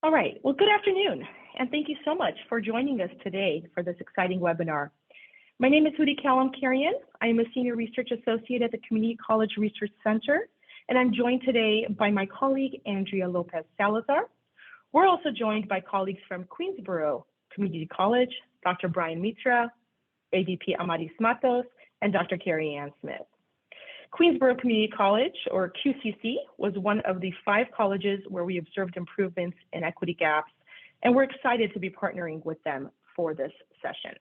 All right, well, good afternoon, and thank you so much for joining us today for this exciting webinar. My name is Hudi Kalam-Karian. I am a Senior Research Associate at the Community College Research Center, and I'm joined today by my colleague, Andrea Lopez-Salazar. We're also joined by colleagues from Queensborough Community College, Dr. Brian Mitra, AVP Amaris Matos, and Dr. Carrie Ann Smith. Queensborough Community College, or QCC, was one of the 5 colleges where we observed improvements in equity gaps, and we're excited to be partnering with them for this session.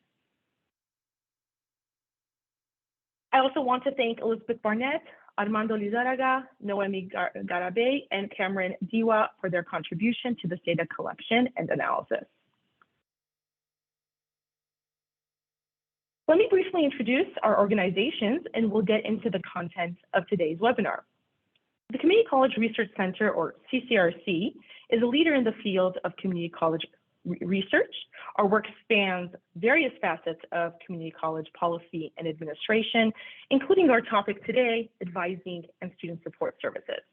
I also want to thank Elizabeth Barnett, Armando Lizaraga, Noemi Garabay, and Cameron Diwa for their contribution to this data collection and analysis. Let me briefly introduce our organizations, and we'll get into the content of today's webinar. The Community College Research Center, or CCRC, is a leader in the field of community college research. Our work spans various facets of community college policy and administration, including our topic today, advising and student support services.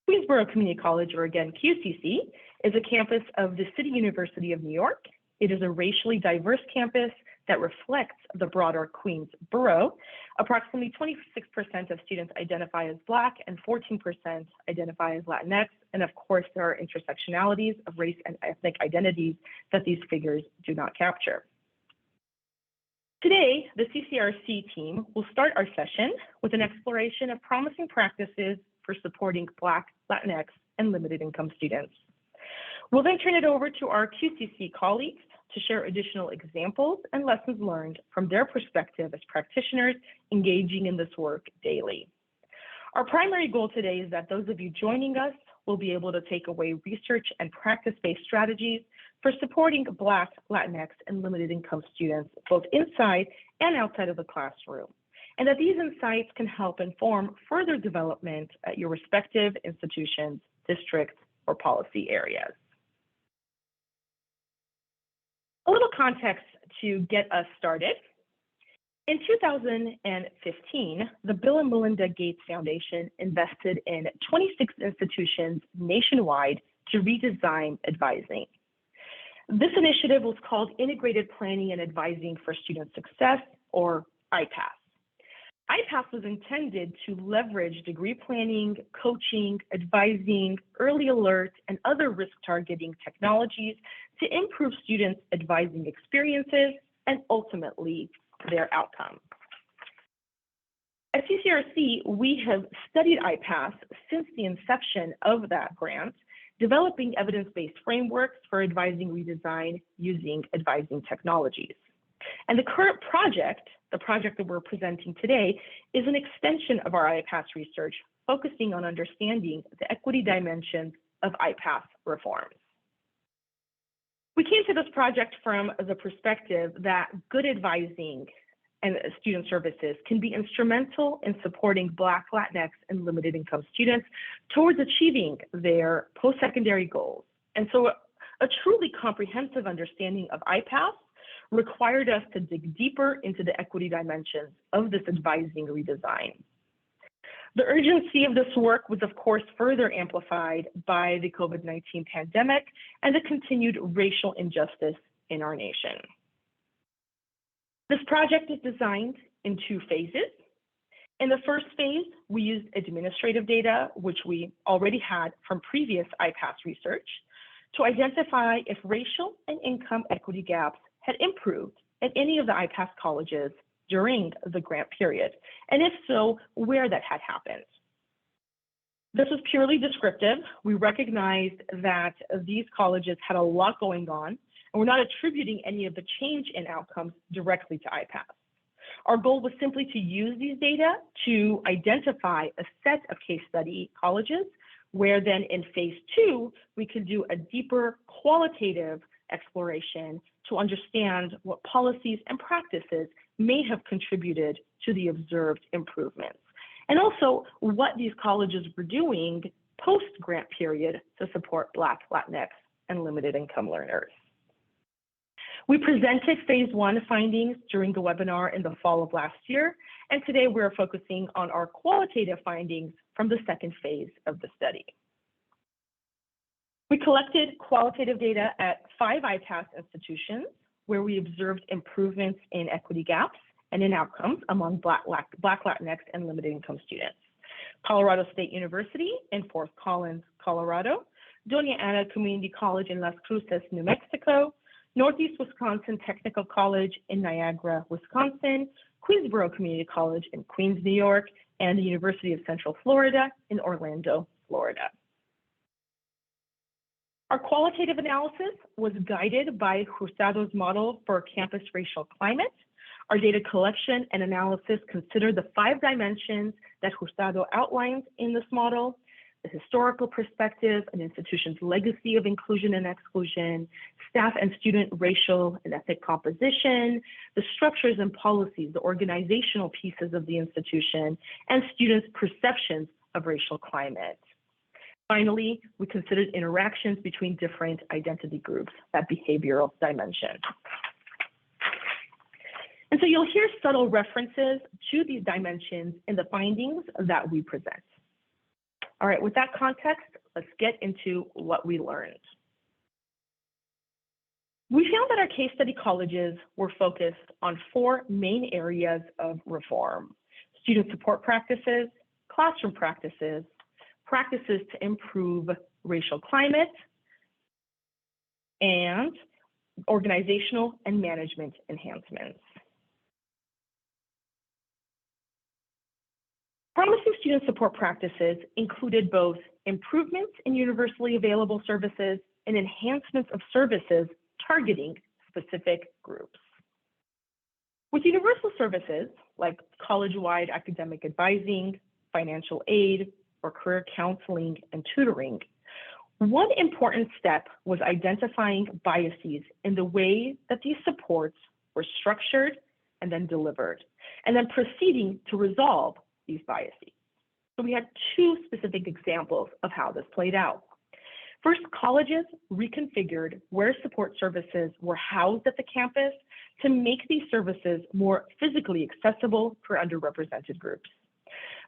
Queensborough Community College, or again QCC, is a campus of the City University of New York. It is a racially diverse campus that reflects the broader Queens borough. Approximately 26% of students identify as Black and 14% identify as Latinx. And of course, there are intersectionalities of race and ethnic identities that these figures do not capture. Today, the CCRC team will start our session with an exploration of promising practices for supporting Black, Latinx, and limited income students. We'll then turn it over to our QCC colleagues to share additional examples and lessons learned from their perspective as practitioners engaging in this work daily. Our primary goal today is that those of you joining us will be able to take away research and practice-based strategies for supporting Black, Latinx, and limited income students, both inside and outside of the classroom, and that these insights can help inform further development at your respective institutions, districts, or policy areas. A little context to get us started. In 2015, the Bill and Melinda Gates Foundation invested in 26 institutions nationwide to redesign advising. This initiative was called Integrated Planning and Advising for Student Success, or iPASS. iPASS was intended to leverage degree planning, coaching, advising, early alert, and other risk targeting technologies to improve students' advising experiences and ultimately their outcome. At CCRC, we have studied iPASS since the inception of that grant, developing evidence-based frameworks for advising redesign using advising technologies. And the current project, the project that we're presenting today, is an extension of our iPASS research, focusing on understanding the equity dimensions of iPASS reforms. We came to this project from the perspective that good advising and student services can be instrumental in supporting Black, Latinx, and limited income students towards achieving their post-secondary goals. And so a truly comprehensive understanding of iPASS required us to dig deeper into the equity dimensions of this advising redesign. The urgency of this work was, of course, further amplified by the COVID-19 pandemic and the continued racial injustice in our nation. This project is designed in 2 phases. In the first phase, we used administrative data, which we already had from previous iPASS research, to identify if racial and income equity gaps had improved at any of the iPASS colleges during the grant period, and if so, where that had happened. This was purely descriptive. We recognized that these colleges had a lot going on, and we're not attributing any of the change in outcomes directly to iPASS. Our goal was simply to use these data to identify a set of case study colleges, where then in phase 2, we could do a deeper qualitative exploration to understand what policies and practices may have contributed to the observed improvements, and also what these colleges were doing post-grant period to support Black, Latinx, and limited income learners. We presented phase 1 findings during the webinar in the fall of last year, and today we're focusing on our qualitative findings from the second phase of the study. We collected qualitative data at 5 iPASS institutions where we observed improvements in equity gaps and in outcomes among Black, Latinx, and limited income students. Colorado State University in Fort Collins, Colorado, Doña Ana Community College in Las Cruces, New Mexico, Northeast Wisconsin Technical College in Niagara, Wisconsin, Queensborough Community College in Queens, New York, and the University of Central Florida in Orlando, Florida. Our qualitative analysis was guided by Hurtado's model for campus racial climate. Our data collection and analysis considered the 5 dimensions that Hurtado outlines in this model: the historical perspective, an institution's legacy of inclusion and exclusion, staff and student racial and ethnic composition, the structures and policies, the organizational pieces of the institution, and students' perceptions of racial climate. Finally, we considered interactions between different identity groups, that behavioral dimension. And so you'll hear subtle references to these dimensions in the findings that we present. All right, with that context, let's get into what we learned. We found that our case study colleges were focused on 4 main areas of reform: student support practices, classroom practices, practices to improve racial climate, and organizational and management enhancements. Promising student support practices included both improvements in universally available services and enhancements of services targeting specific groups. With universal services like college-wide academic advising, financial aid, or career counseling and tutoring, one important step was identifying biases in the way that these supports were structured and then delivered, and then proceeding to resolve these biases. So we had 2 specific examples of how this played out. First, colleges reconfigured where support services were housed at the campus to make these services more physically accessible for underrepresented groups.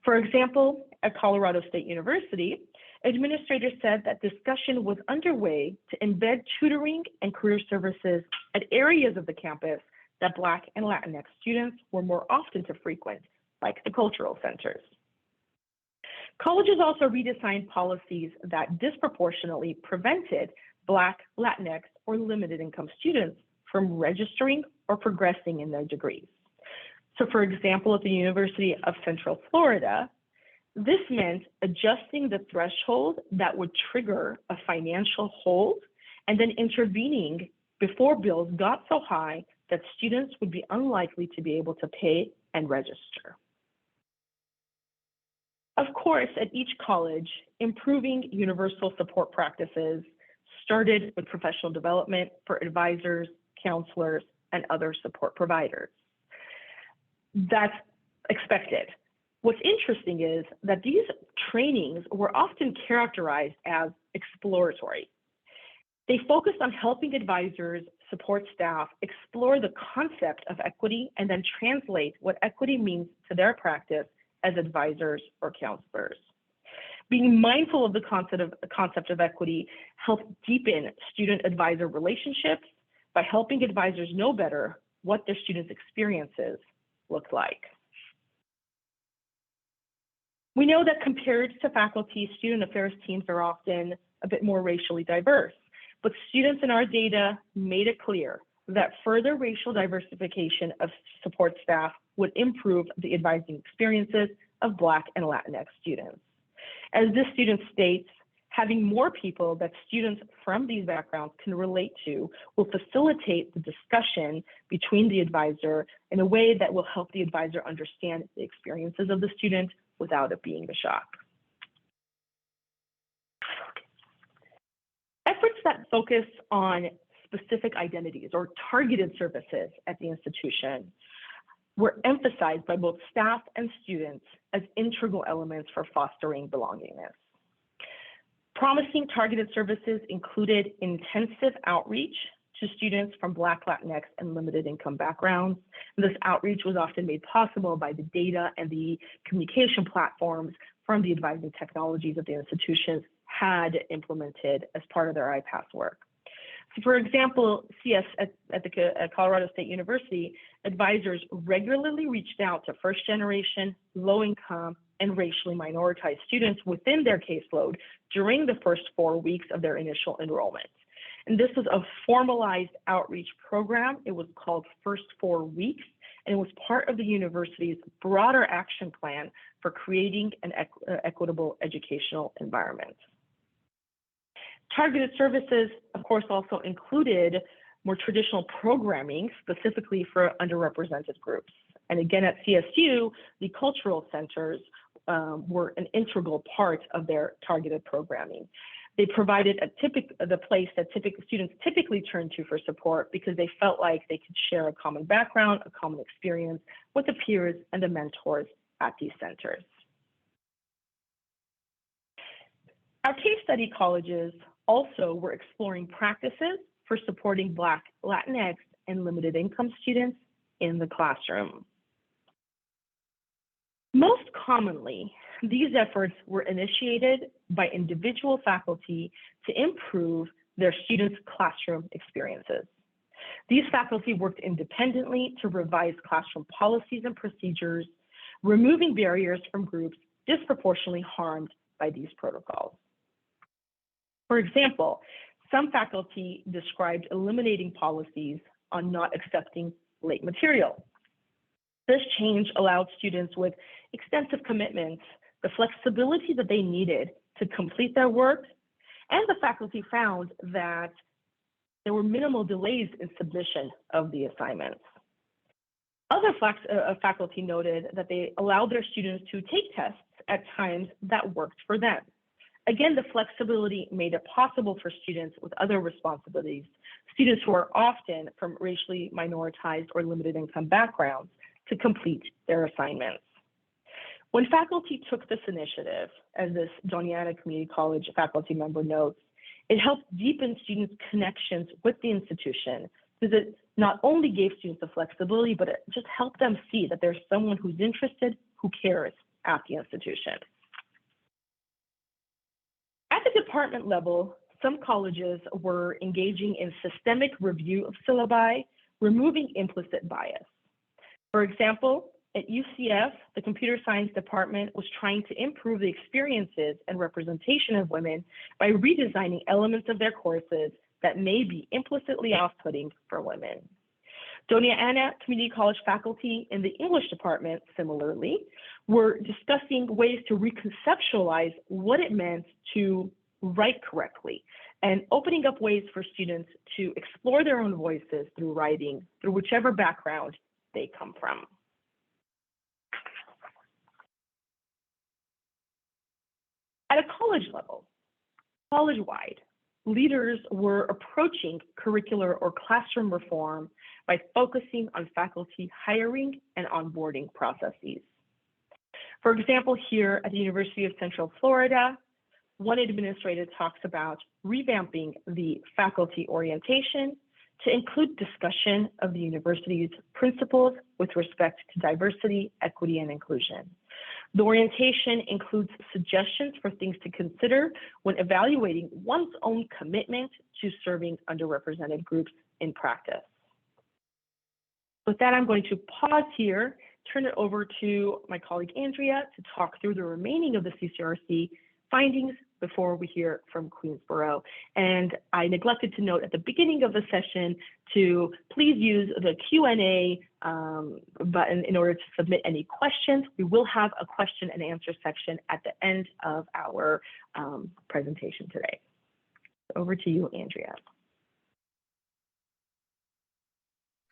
For example, at Colorado State University, administrators said that discussion was underway to embed tutoring and career services at areas of the campus that Black and Latinx students were more often to frequent, like the cultural centers. Colleges also redesigned policies that disproportionately prevented Black, Latinx, or limited income students from registering or progressing in their degrees. So for example, at the University of Central Florida, this meant adjusting the threshold that would trigger a financial hold and then intervening before bills got so high that students would be unlikely to be able to pay and register. Of course, at each college, improving universal support practices started with professional development for advisors, counselors, and other support providers. That's expected. What's interesting is that these trainings were often characterized as exploratory. They focused on helping advisors, support staff, explore the concept of equity, and then translate what equity means to their practice as advisors or counselors. Being mindful of the concept of equity helped deepen student-advisor relationships by helping advisors know better what their students' experiences look like. We know that compared to faculty, student affairs teams are often a bit more racially diverse, but students in our data made it clear that further racial diversification of support staff would improve the advising experiences of Black and Latinx students. As this student states, having more people that students from these backgrounds can relate to will facilitate the discussion between the advisor in a way that will help the advisor understand the experiences of the student without it being a shock. Efforts that focus on specific identities or targeted services at the institution were emphasized by both staff and students as integral elements for fostering belongingness. Promising targeted services included intensive outreach to students from Black, Latinx, and limited income backgrounds. And this outreach was often made possible by the data and the communication platforms from the advising technologies of the institutions had implemented as part of their iPASS work. So for example, CS at Colorado State University, advisors regularly reached out to first-generation, low-income, and racially minoritized students within their caseload during the first 4 weeks of their initial enrollment. And this was a formalized outreach program. It was called First 4 Weeks, and it was part of the university's broader action plan for creating an equitable educational environment. Targeted services, of course, also included more traditional programming specifically for underrepresented groups. And again, at CSU, the cultural centers were an integral part of their targeted programming. They provided the place that students typically turn to for support because they felt like they could share a common background, a common experience with the peers and the mentors at these centers. Our case study colleges also were exploring practices for supporting Black, Latinx, and limited income students in the classroom. Most commonly, these efforts were initiated by individual faculty to improve their students' classroom experiences. These faculty worked independently to revise classroom policies and procedures, removing barriers from groups disproportionately harmed by these protocols. For example, some faculty described eliminating policies on not accepting late material. This change allowed students with extensive commitments the flexibility that they needed to complete their work, and the faculty found that there were minimal delays in submission of the assignments. Other faculty noted that they allowed their students to take tests at times that worked for them. Again, the flexibility made it possible for students with other responsibilities, students who are often from racially minoritized or limited income backgrounds, to complete their assignments. When faculty took this initiative, as this Doña Ana Community College faculty member notes, it helped deepen students' connections with the institution because it not only gave students the flexibility, but it just helped them see that there's someone who's interested, who cares at the institution. At the department level, some colleges were engaging in systemic review of syllabi, removing implicit bias. For example, at UCF, the computer science department was trying to improve the experiences and representation of women by redesigning elements of their courses that may be implicitly off-putting for women. Doña Ana Community College faculty in the English department, similarly, were discussing ways to reconceptualize what it meant to write correctly and opening up ways for students to explore their own voices through writing, through whichever background they come from. At a college level, college-wide, leaders were approaching curricular or classroom reform by focusing on faculty hiring and onboarding processes. For example, here at the University of Central Florida, one administrator talks about revamping the faculty orientation to include discussion of the university's principles with respect to diversity, equity, and inclusion. The orientation includes suggestions for things to consider when evaluating one's own commitment to serving underrepresented groups in practice. With that, I'm going to pause here, turn it over to my colleague Andrea to talk through the remaining of the CCRC findings before we hear from Queensborough. And I neglected to note at the beginning of the session to please use the Q&A button in order to submit any questions. We will have a question and answer section at the end of our presentation today. Over to you, Andrea.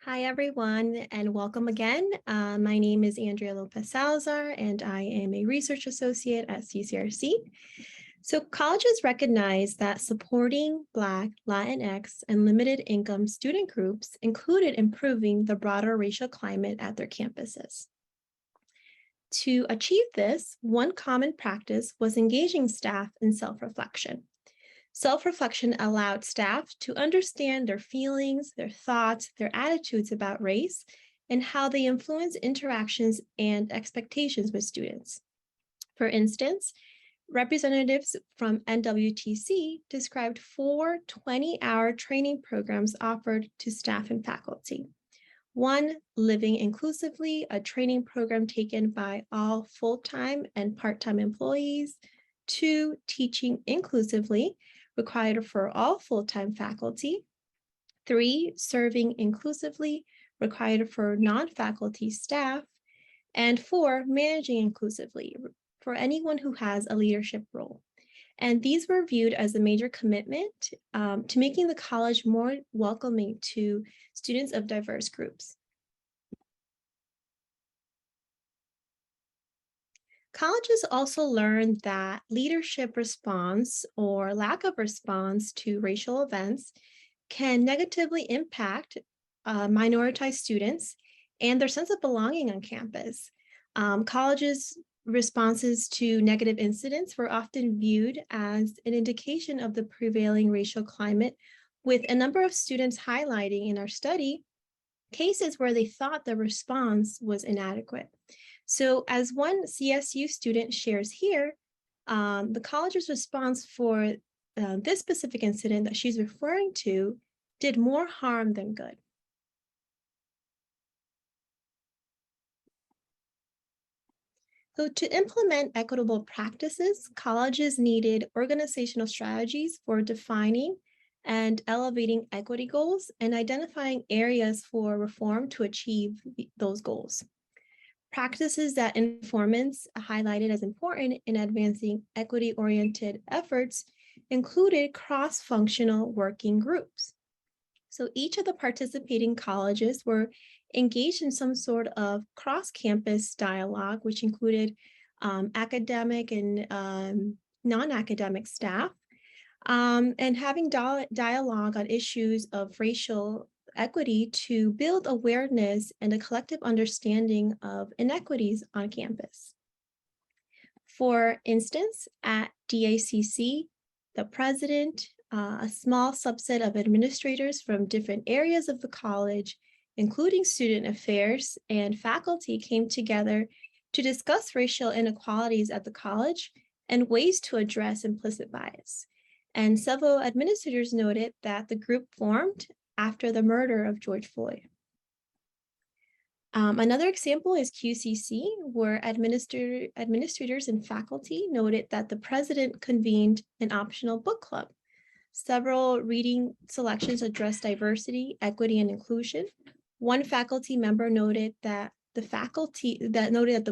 Hi, everyone, and welcome again. My name is Andrea Lopez-Salazar, and I am a research associate at CCRC. So colleges recognize that supporting Black, Latinx, and limited income student groups included improving the broader racial climate at their campuses. To achieve this, one common practice was engaging staff in self-reflection. Self-reflection allowed staff to understand their feelings, their thoughts, their attitudes about race, and how they influence interactions and expectations with students. For instance, Representatives from NWTC described 4 20-hour training programs offered to staff and faculty. 1, Living Inclusively, a training program taken by all full-time and part-time employees. 2, Teaching Inclusively, required for all full-time faculty. 3, Serving Inclusively, required for non-faculty staff. And 4, Managing Inclusively, for anyone who has a leadership role. And these were viewed as a major commitment to making the college more welcoming to students of diverse groups. Colleges also learned that leadership response or lack of response to racial events can negatively impact minoritized students and their sense of belonging on campus. Colleges' responses to negative incidents were often viewed as an indication of the prevailing racial climate, with a number of students highlighting in our study cases where they thought the response was inadequate. So as one CSU student shares here, the college's response for this specific incident that she's referring to did more harm than good. So to implement equitable practices, colleges needed organizational strategies for defining and elevating equity goals and identifying areas for reform to achieve those goals. Practices that informants highlighted as important in advancing equity-oriented efforts included cross-functional working groups. So each of the participating colleges were engaged in some sort of cross-campus dialogue, which included academic and non-academic staff, and having dialogue on issues of racial equity to build awareness and a collective understanding of inequities on campus. For instance, at DACC, the president, a small subset of administrators from different areas of the college, including student affairs and faculty, came together to discuss racial inequalities at the college and ways to address implicit bias. And several administrators noted that the group formed after the murder of George Floyd. Another example is QCC, where administrators and faculty noted that the president convened an optional book club. Several reading selections addressed diversity, equity, and inclusion. One faculty member noted that the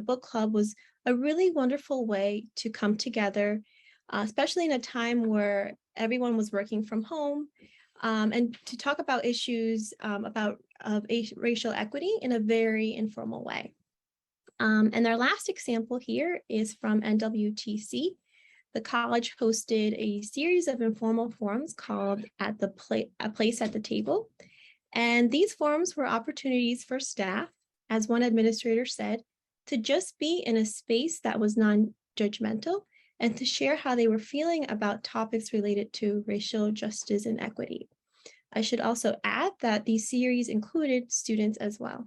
book club was a really wonderful way to come together, especially in a time where everyone was working from home, and to talk about issues about racial equity in a very informal way. And our last example here is from NWTC. The college hosted a series of informal forums called A Place at the Table. And these forums were opportunities for staff, as one administrator said, to just be in a space that was non-judgmental and to share how they were feeling about topics related to racial justice and equity. I should also add that these series included students as well.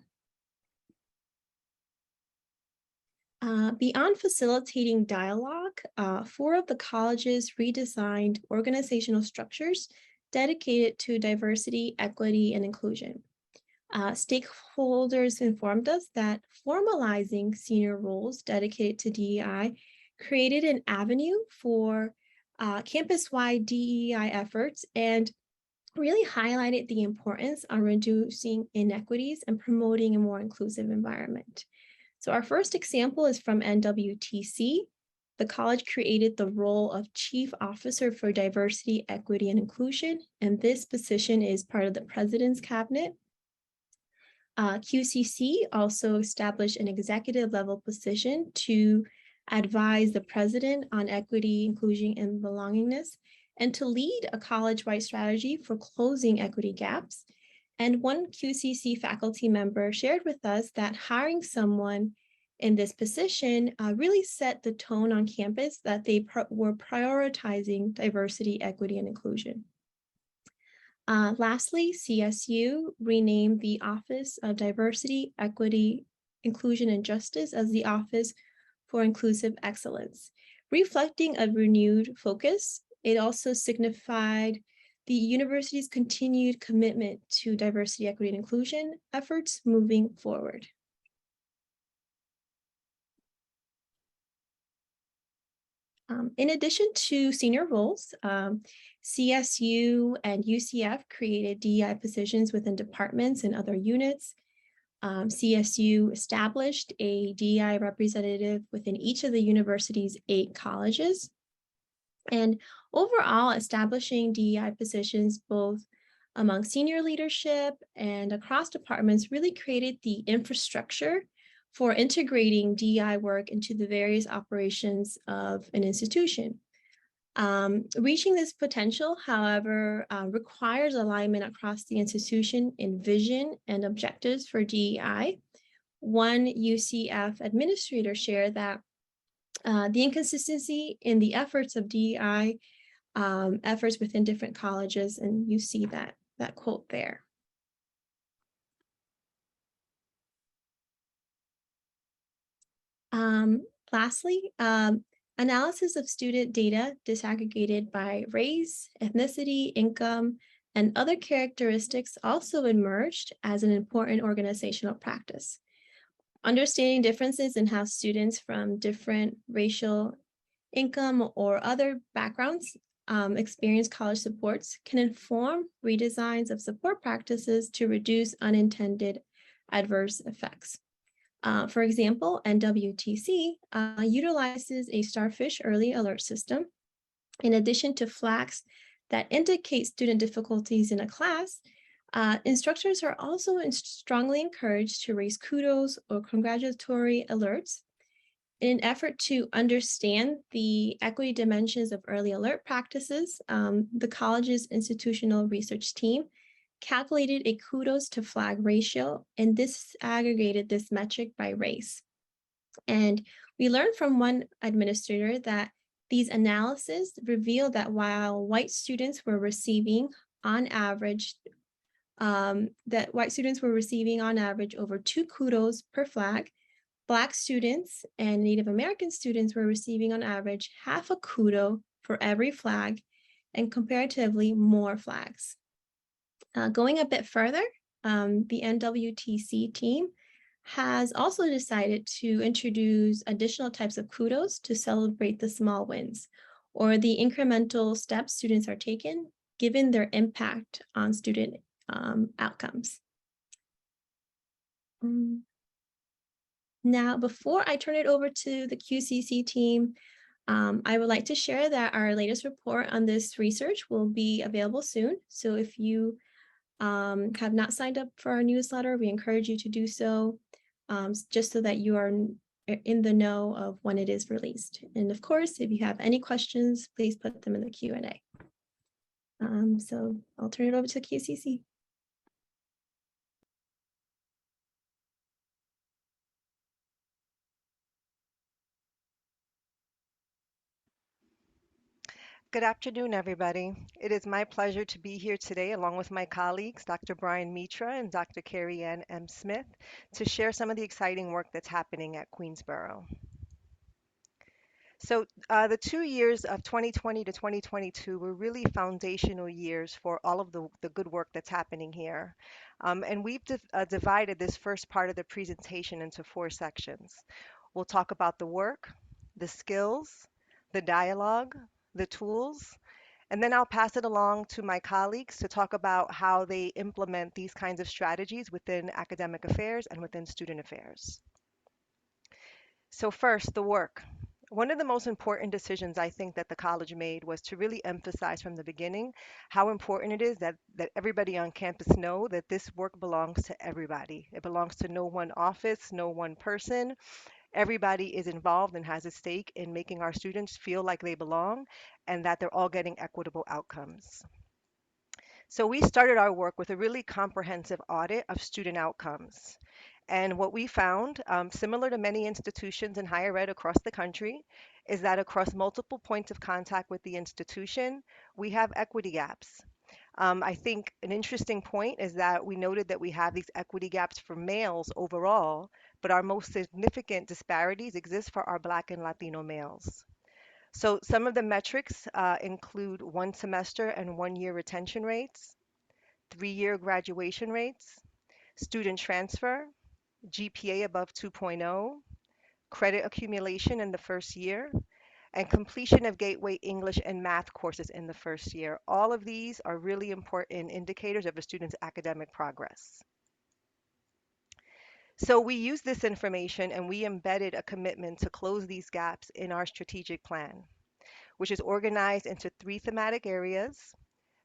Beyond facilitating dialogue, 4 of the colleges redesigned organizational structures dedicated to diversity, equity, and inclusion. Stakeholders informed us that formalizing senior roles dedicated to DEI created an avenue for campus-wide DEI efforts and really highlighted the importance on reducing inequities and promoting a more inclusive environment. So our first example is from NWTC. The college created the role of Chief Officer for Diversity, Equity, and Inclusion, and this position is part of the President's Cabinet. QCC also established an executive level position to advise the president on equity, inclusion, and belongingness, and to lead a college-wide strategy for closing equity gaps. And one QCC faculty member shared with us that hiring someone in this position really set the tone on campus that they were prioritizing diversity, equity, and inclusion. Lastly, CSU renamed the Office of Diversity, Equity, Inclusion, and Justice as the Office for Inclusive Excellence, reflecting a renewed focus. It also signified the university's continued commitment to diversity, equity, and inclusion efforts moving forward. In addition to senior roles, CSU and UCF created DEI positions within departments and other units. CSU established a DEI representative within each of the university's 8 colleges. And overall, establishing DEI positions both among senior leadership and across departments really created the infrastructure for integrating DEI work into the various operations of an institution. Reaching this potential, however, requires alignment across the institution in vision and objectives for DEI. One UCF administrator shared that the inconsistency in the efforts of DEI efforts within different colleges, and you see that quote there. Lastly, analysis of student data disaggregated by race, ethnicity, income, and other characteristics also emerged as an important organizational practice. Understanding differences in how students from different racial, income, or other backgrounds experience college supports can inform redesigns of support practices to reduce unintended adverse effects. For example, NWTC utilizes a starfish early alert system. In addition to flags that indicate student difficulties in a class, instructors are also strongly encouraged to raise kudos or congratulatory alerts. In an effort to understand the equity dimensions of early alert practices, the college's institutional research team calculated a kudos to flag ratio and disaggregated this metric by race. And we learned from one administrator that these analyses revealed that while white students were receiving on average over 2 kudos per flag, Black students and Native American students were receiving on average half a kudo for every flag and comparatively more flags. Going a bit further, the NWTC team has also decided to introduce additional types of kudos to celebrate the small wins or the incremental steps students are taking given their impact on student outcomes. Now, before I turn it over to the QCC team, I would like to share that our latest report on this research will be available soon. So if you have not signed up for our newsletter, we encourage you to do so, just so that you are in the know of when it is released. And of course, if you have any questions, please put them in the Q&A. So I'll turn it over to QCC. Good afternoon, everybody. It is my pleasure to be here today along with my colleagues, Dr. Brian Mitra and Dr. Carrie Ann M. Smith, to share some of the exciting work that's happening at Queensborough. So the 2 years of 2020 to 2022 were really foundational years for all of the good work that's happening here. And we've divided this first part of the presentation into 4 sections. We'll talk about the work, the skills, the dialogue, the tools, and then I'll pass it along to my colleagues to talk about how they implement these kinds of strategies within academic affairs and within student affairs. So first, the work. One of the most important decisions I think that the college made was to really emphasize from the beginning how important it is that everybody on campus know that this work belongs to everybody. It belongs to no one office, no one person. Everybody is involved and has a stake in making our students feel like they belong and that they're all getting equitable outcomes. So we started our work with a really comprehensive audit of student outcomes. And what we found, similar to many institutions in higher ed across the country, is that across multiple points of contact with the institution, we have equity gaps. I think an interesting point is that we noted that we have these equity gaps for males overall, but our most significant disparities exist for our Black and Latino males. So some of the metrics include 1 semester and 1 year retention rates, 3 year graduation rates, student transfer, GPA above 2.0, credit accumulation in the first year, and completion of Gateway English and Math courses in the first year. All of these are really important indicators of a student's academic progress. So we used this information and we embedded a commitment to close these gaps in our strategic plan, which is organized into 3 thematic areas.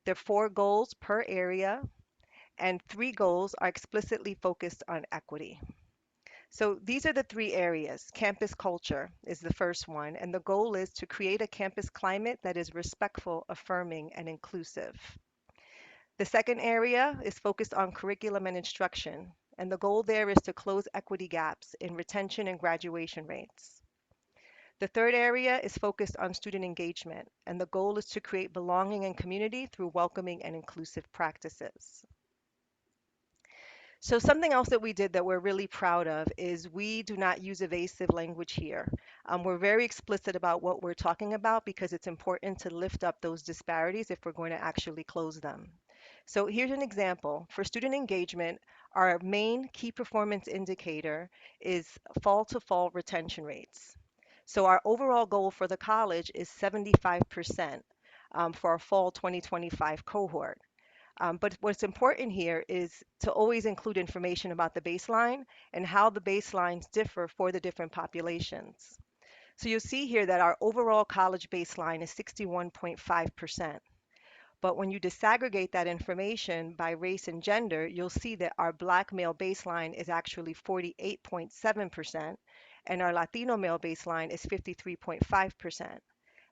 There are 4 goals per area, and 3 goals are explicitly focused on equity. So these are the 3 areas. Campus culture is the first one, and the goal is to create a campus climate that is respectful, affirming, and inclusive. The second area is focused on curriculum and instruction, and the goal there is to close equity gaps in retention and graduation rates. The third area is focused on student engagement, and the goal is to create belonging and community through welcoming and inclusive practices. So something else that we did that we're really proud of is we do not use evasive language here. We're very explicit about what we're talking about because it's important to lift up those disparities if we're going to actually close them. So here's an example. For student engagement, our main key performance indicator is fall to fall retention rates. So our overall goal for the college is 75% for our fall 2025 cohort. But what's important here is to always include information about the baseline and how the baselines differ for the different populations. So you'll see here that our overall college baseline is 61.5%. But when you disaggregate that information by race and gender, you'll see that our Black male baseline is actually 48.7%, and our Latino male baseline is 53.5%.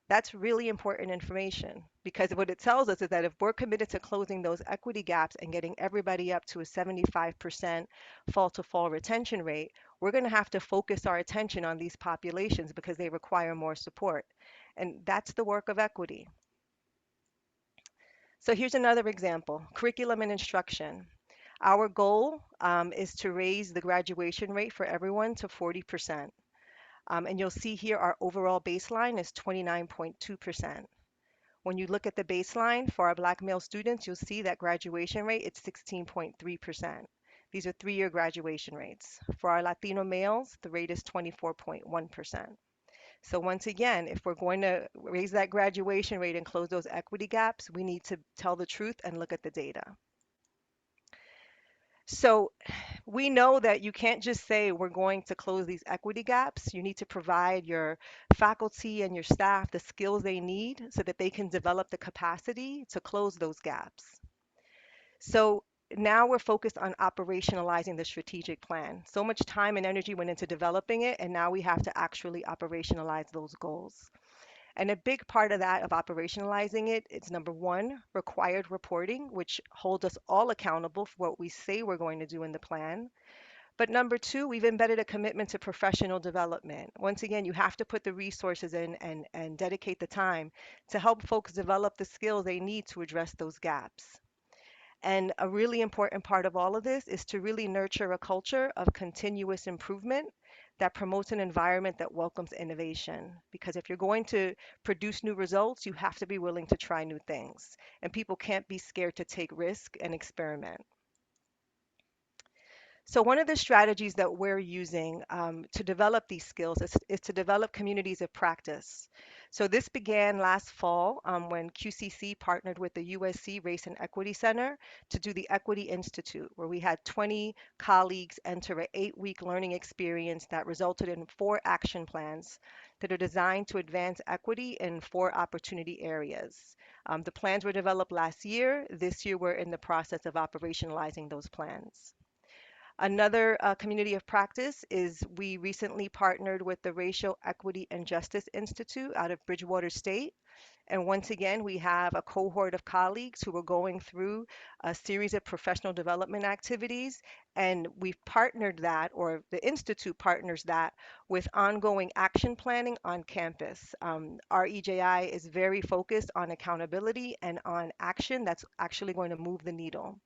That's really important information because what it tells us is that if we're committed to closing those equity gaps and getting everybody up to a 75% fall to fall retention rate, we're going to have to focus our attention on these populations because they require more support. And that's the work of equity. So here's another example, curriculum and instruction. Our goal is to raise the graduation rate for everyone to 40%. And you'll see here our overall baseline is 29.2%. When you look at the baseline for our Black male students, you'll see that graduation rate is 16.3%. These are 3 year graduation rates. For our Latino males, the rate is 24.1%. So once again, if we're going to raise that graduation rate and close those equity gaps, we need to tell the truth and look at the data. So we know that you can't just say we're going to close these equity gaps. You need to provide your faculty and your staff the skills they need so that they can develop the capacity to close those gaps. So now we're focused on operationalizing the strategic plan. So much time and energy went into developing it, and now we have to actually operationalize those goals. And a big part of that, of operationalizing it, is number one, required reporting, which holds us all accountable for what we say we're going to do in the plan. But number two, we've embedded a commitment to professional development. Once again, you have to put the resources in and dedicate the time to help folks develop the skills they need to address those gaps. And a really important part of all of this is to really nurture a culture of continuous improvement that promotes an environment that welcomes innovation. Because if you're going to produce new results, you have to be willing to try new things. And people can't be scared to take risk and experiment. So one of the strategies that we're using to develop these skills is to develop communities of practice. So this began last fall when QCC partnered with the USC Race and Equity Center to do the Equity Institute, where we had 20 colleagues enter an 8-week learning experience that resulted in 4 action plans that are designed to advance equity in 4 opportunity areas. The plans were developed last year. This year, we're in the process of operationalizing those plans. Another community of practice is we recently partnered with the Racial Equity and Justice Institute out of Bridgewater State. And once again, we have a cohort of colleagues who are going through a series of professional development activities. And we've partnered that, or the Institute partners that, with ongoing action planning on campus. Our EJI is very focused on accountability and on action that's actually going to move the needle.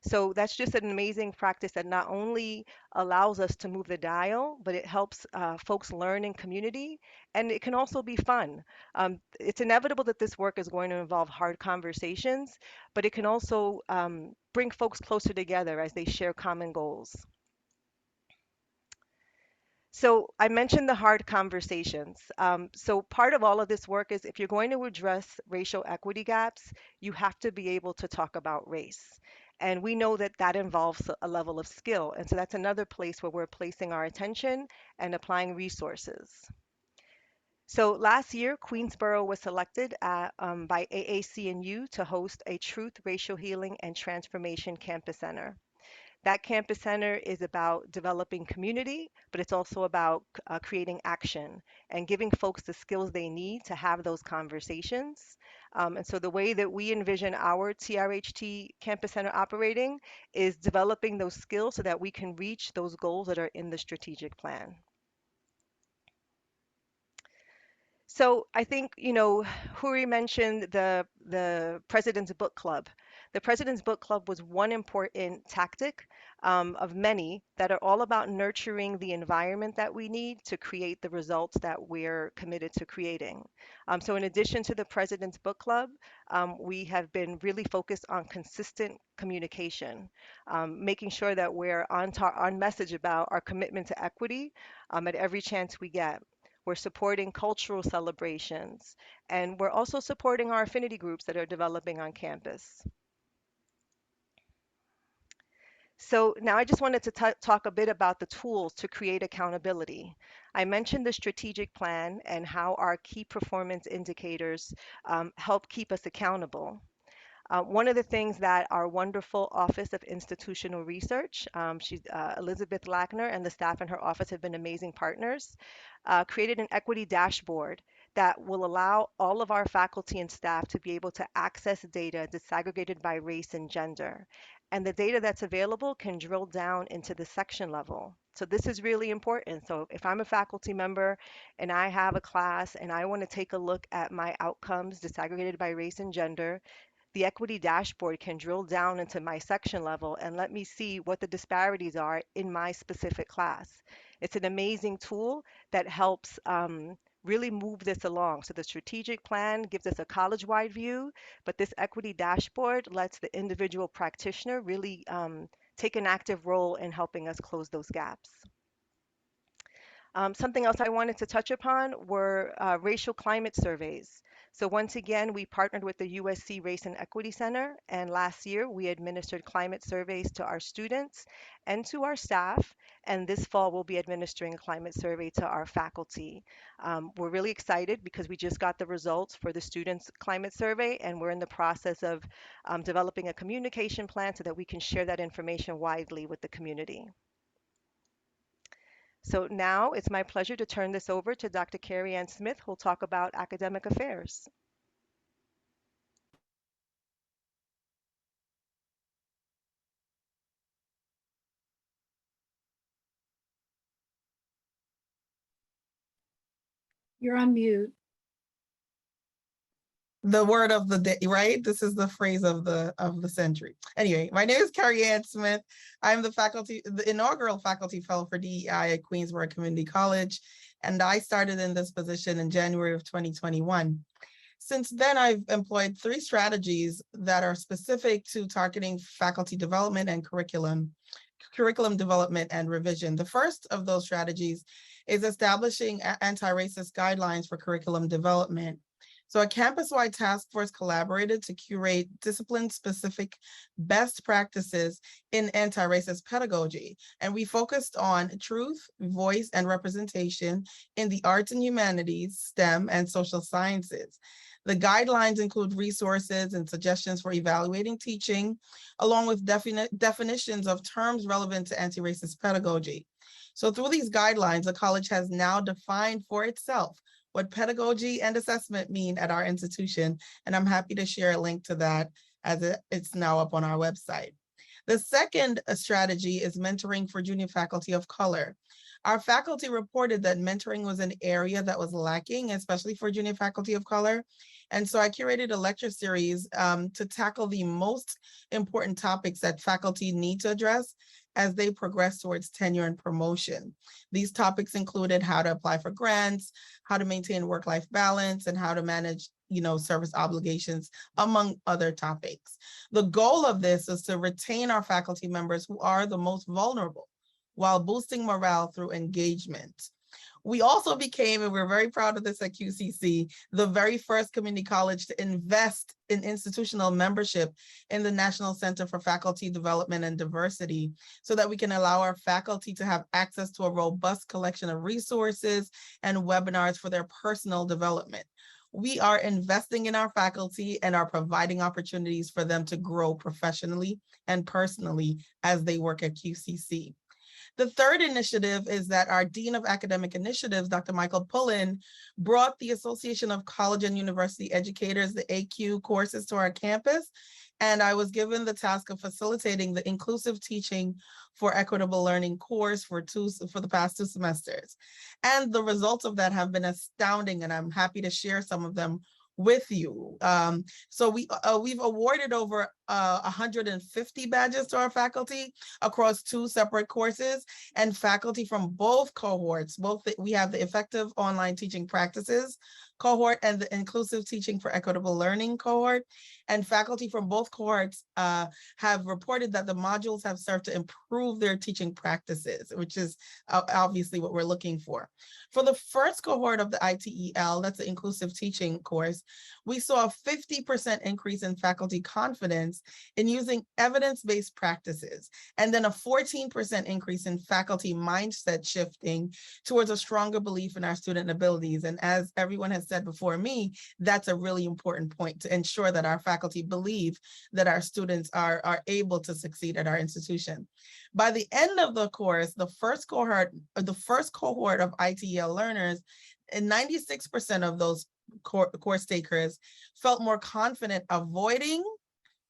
So that's just an amazing practice that not only allows us to move the dial, but it helps folks learn in community, and it can also be fun. It's inevitable that this work is going to involve hard conversations, but it can also bring folks closer together as they share common goals. So I mentioned the hard conversations. So part of all of this work is if you're going to address racial equity gaps, you have to be able to talk about race. And we know that that involves a level of skill. And so that's another place where we're placing our attention and applying resources. So last year, Queensborough was selected by AAC&U to host a Truth, Racial Healing, and Transformation Campus Center. That campus center is about developing community, but it's also about creating action and giving folks the skills they need to have those conversations. And so the way that we envision our TRHT campus center operating is developing those skills so that we can reach those goals that are in the strategic plan. So I think, Huri mentioned the President's Book Club. The President's Book Club was one important tactic of many that are all about nurturing the environment that we need to create the results that we're committed to creating. So in addition to the President's Book Club, we have been really focused on consistent communication, making sure that we're on message about our commitment to equity at every chance we get. We're supporting cultural celebrations, and we're also supporting our affinity groups that are developing on campus. So now I just wanted to talk a bit about the tools to create accountability. I mentioned the strategic plan and how our key performance indicators help keep us accountable. One of the things that our wonderful Office of Institutional Research, Elizabeth Lackner and the staff in her office have been amazing partners, created an equity dashboard that will allow all of our faculty and staff to be able to access data disaggregated by race and gender. And the data that's available can drill down into the section level. So this is really important. So if I'm a faculty member and I have a class and I want to take a look at my outcomes disaggregated by race and gender, the equity dashboard can drill down into my section level and let me see what the disparities are in my specific class. It's an amazing tool that helps really move this along. So the strategic plan gives us a college-wide view, but this equity dashboard lets the individual practitioner really take an active role in helping us close those gaps. Something else I wanted to touch upon were racial climate surveys. So once again, we partnered with the USC Race and Equity Center, and last year we administered climate surveys to our students and to our staff, and this fall we'll be administering a climate survey to our faculty. We're really excited because we just got the results for the students' climate survey, and we're in the process of developing a communication plan so that we can share that information widely with the community. So now it's my pleasure to turn this over to Dr. Carrie Ann Smith, who will talk about academic affairs. You're on mute. The word of the day, right? This is the phrase of the century. Anyway, my name is Carrie Ann Smith. I'm the inaugural faculty fellow for DEI at Queensborough Community College, and I started in this position in January of 2021. Since then, I've employed 3 strategies that are specific to targeting faculty development and curriculum development and revision. The first of those strategies is establishing anti-racist guidelines for curriculum development. So a campus-wide task force collaborated to curate discipline-specific best practices in anti-racist pedagogy. And we focused on truth, voice, and representation in the arts and humanities, STEM, and social sciences. The guidelines include resources and suggestions for evaluating teaching, along with definitions of terms relevant to anti-racist pedagogy. So through these guidelines, the college has now defined for itself what pedagogy and assessment mean at our institution, and I'm happy to share a link to that as it's now up on our website. The second strategy is mentoring for junior faculty of color. Our faculty reported that mentoring was an area that was lacking, especially for junior faculty of color, And so I curated a lecture series to tackle the most important topics that faculty need to address as they progress towards tenure and promotion. These topics included how to apply for grants, how to maintain work-life balance, and how to manage, service obligations, among other topics. The goal of this is to retain our faculty members who are the most vulnerable while boosting morale through engagement. We also became, and we're very proud of this at QCC, the very first community college to invest in institutional membership in the National Center for Faculty Development and Diversity, so that we can allow our faculty to have access to a robust collection of resources and webinars for their personal development. We are investing in our faculty and are providing opportunities for them to grow professionally and personally as they work at QCC. The third initiative is that our Dean of Academic Initiatives, Dr. Michael Pullen, brought the Association of College and University Educators, the AQ courses, to our campus. And I was given the task of facilitating the Inclusive Teaching for Equitable Learning course for the past 2 semesters. And the results of that have been astounding, and I'm happy to share some of them with you. So we've awarded over 150 badges to our faculty across 2 separate courses, and faculty from both cohorts. We have the Effective Online Teaching Practices cohort and the Inclusive Teaching for Equitable Learning cohort. And faculty from both cohorts have reported that the modules have served to improve their teaching practices, which is obviously what we're looking for. For the first cohort of the ITEL, that's the Inclusive Teaching course, we saw a 50% increase in faculty confidence in using evidence-based practices, and then a 14% increase in faculty mindset shifting towards a stronger belief in our student abilities. And as everyone has said before me, that's a really important point, to ensure that our faculty believe that our students are able to succeed at our institution. By the end of the course, the first cohort of ITEL learners, and 96% of those course takers felt more confident avoiding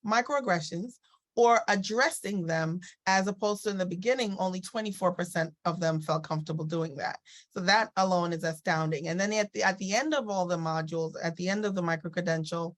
microaggressions or addressing them, as opposed to in the beginning, only 24% of them felt comfortable doing that. So that alone is astounding. And then at the end of all the modules, at the end of the micro-credential,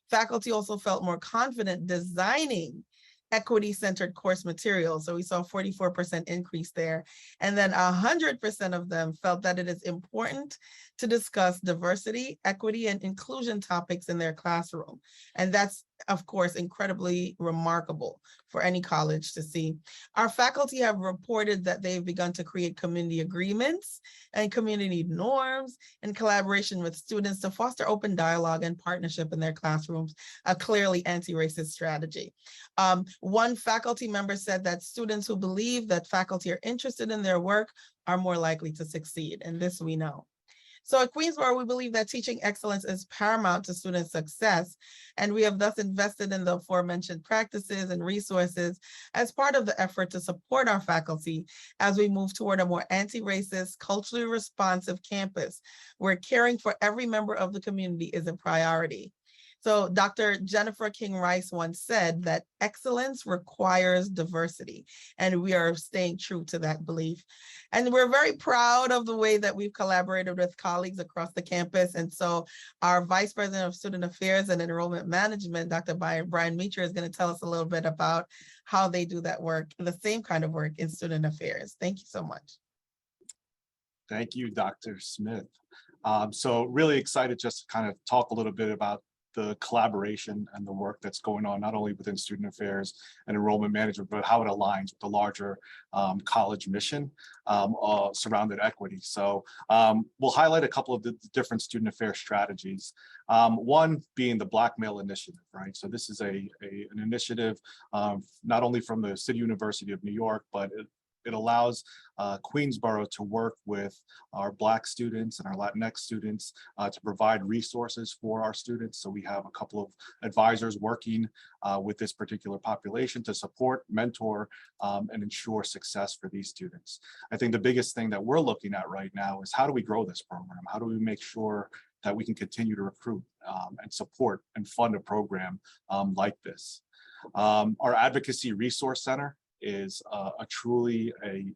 faculty also felt more confident designing equity-centered course materials. So we saw a 44% increase there. And then 100% of them felt that it is important to discuss diversity, equity, and inclusion topics in their classroom. And that's, of course, incredibly remarkable for any college to see. Our faculty have reported that they've begun to create community agreements and community norms in collaboration with students to foster open dialogue and partnership in their classrooms, a clearly anti-racist strategy. One faculty member said that students who believe that faculty are interested in their work are more likely to succeed, and this we know. So at Queensborough, we believe that teaching excellence is paramount to student success, and we have thus invested in the aforementioned practices and resources as part of the effort to support our faculty as we move toward a more anti-racist, culturally responsive campus, where caring for every member of the community is a priority. So Dr. Jennifer King Rice once said that excellence requires diversity, and we are staying true to that belief. And we're very proud of the way that we've collaborated with colleagues across the campus. And so our Vice President of Student Affairs and Enrollment Management, Dr. Brian Meacher, is going to tell us a little bit about how they do that work, the same kind of work in student affairs. Thank you so much. Thank you, Dr. Smith. So really excited just to kind of talk a little bit about the collaboration and the work that's going on, not only within student affairs and enrollment management, but how it aligns with the larger college mission surrounded equity. So we'll highlight a couple of the different student affairs strategies. One being the Black Male Initiative, right? So this is an initiative not only from the City University of New York, but it allows Queensborough to work with our Black students and our Latinx students to provide resources for our students. So we have a couple of advisors working with this particular population to support, mentor, and ensure success for these students. I think the biggest thing that we're looking at right now is how do we grow this program? How do we make sure that we can continue to recruit and support and fund a program like this? Our Advocacy Resource Center is a truly an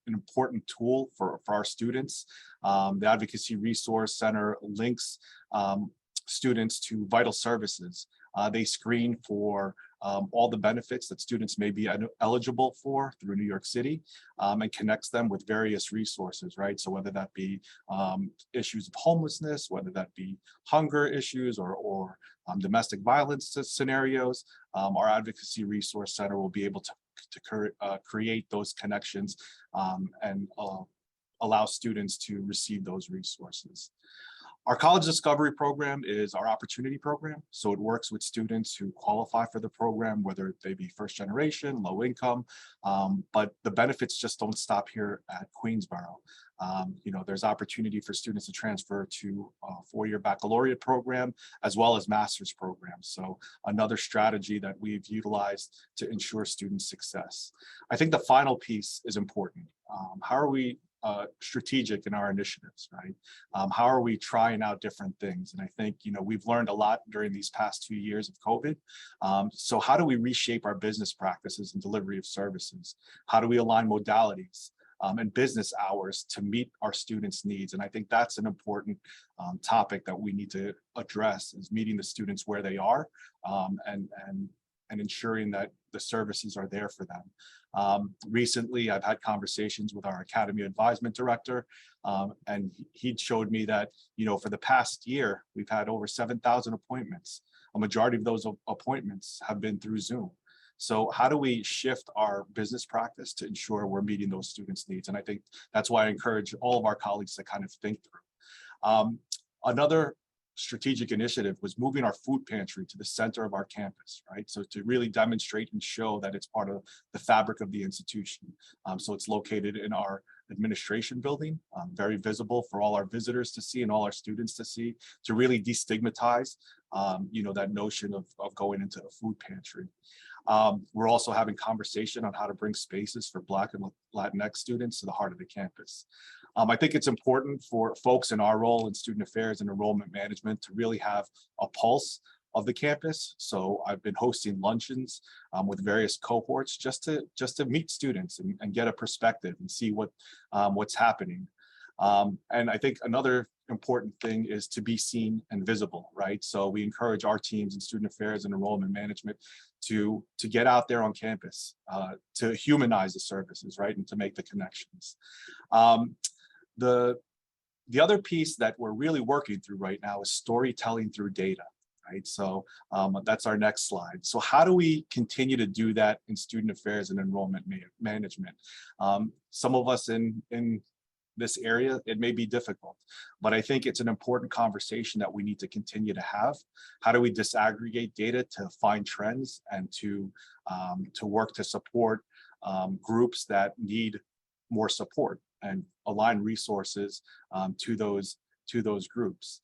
important tool for our students. The Advocacy Resource Center links students to vital services. They screen for all the benefits that students may be eligible for through New York City, and connects them with various resources, right? So whether that be issues of homelessness, whether that be hunger issues or domestic violence scenarios, our Advocacy Resource Center will be able to create those connections and allow students to receive those resources. Our College Discovery Program is our opportunity program. So it works with students who qualify for the program, whether they be first generation, low income, but the benefits just don't stop here at Queensborough. There's opportunity for students to transfer to a four-year baccalaureate program, as well as master's programs. So another strategy that we've utilized to ensure student success. I think the final piece is important. How are we strategic in our initiatives, right? How are we trying out different things? And I think, we've learned a lot during these past 2 years of COVID. So how do we reshape our business practices and delivery of services? How do we align modalities and business hours to meet our students' needs? And I think that's an important topic that we need to address, is meeting the students where they are and ensuring that the services are there for them. Recently, I've had conversations with our Academy Advisement Director, and he showed me that, for the past year, we've had over 7,000 appointments. A majority of those appointments have been through Zoom. So how do we shift our business practice to ensure we're meeting those students' needs? And I think that's why I encourage all of our colleagues to kind of think through. Another strategic initiative was moving our food pantry to the center of our campus, right? So to really demonstrate and show that it's part of the fabric of the institution. So it's located in our administration building, very visible for all our visitors to see and all our students to see, to really destigmatize, that notion of going into a food pantry. We're also having conversation on how to bring spaces for Black and Latinx students to the heart of the campus. I think it's important for folks in our role in student affairs and enrollment management to really have a pulse of the campus. So I've been hosting luncheons with various cohorts just to meet students and get a perspective and see what's happening. And I think another important thing is to be seen and visible, right? So we encourage our teams in student affairs and enrollment management to get out there on campus, to humanize the services, right? And to make the connections. The other piece that we're really working through right now is storytelling through data, right? So that's our next slide. So how do we continue to do that in student affairs and enrollment management? Some of us in this area, it may be difficult, but I think it's an important conversation that we need to continue to have. How do we disaggregate data to find trends and to work to support groups that need more support and align resources to those groups?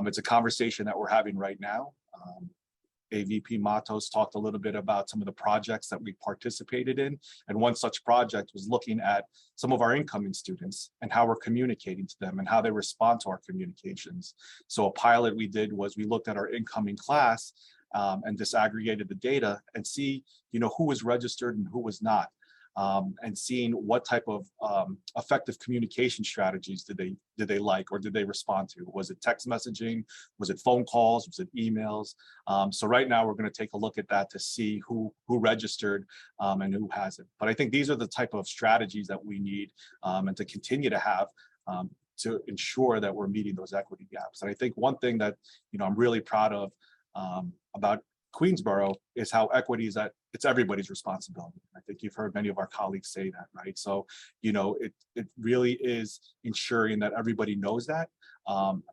It's a conversation that we're having right now. AVP Matos talked a little bit about some of the projects that we participated in. And one such project was looking at some of our incoming students and how we're communicating to them and how they respond to our communications. So a pilot we did was we looked at our incoming class and disaggregated the data and see, who was registered and who was not. And seeing what type of effective communication strategies did they like or did they respond to? Was it text messaging? Was it phone calls? Was it emails? So right now we're going to take a look at that to see who registered and who hasn't. But I think these are the type of strategies that we need and to continue to have to ensure that we're meeting those equity gaps. And I think one thing that I'm really proud of about Queensborough is how equity is that it's everybody's responsibility. I think you've heard many of our colleagues say that, right? So, it really is ensuring that everybody knows that.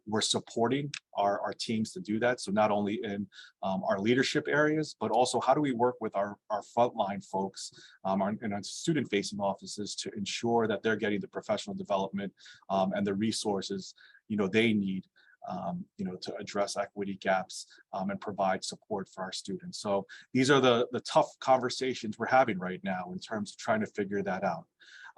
We're supporting our teams to do that. So not only in our leadership areas, but also how do we work with our frontline folks in our student-facing offices to ensure that they're getting the professional development and the resources, they need to address equity gaps and provide support for our students. So these are the tough conversations we're having right now in terms of trying to figure that out.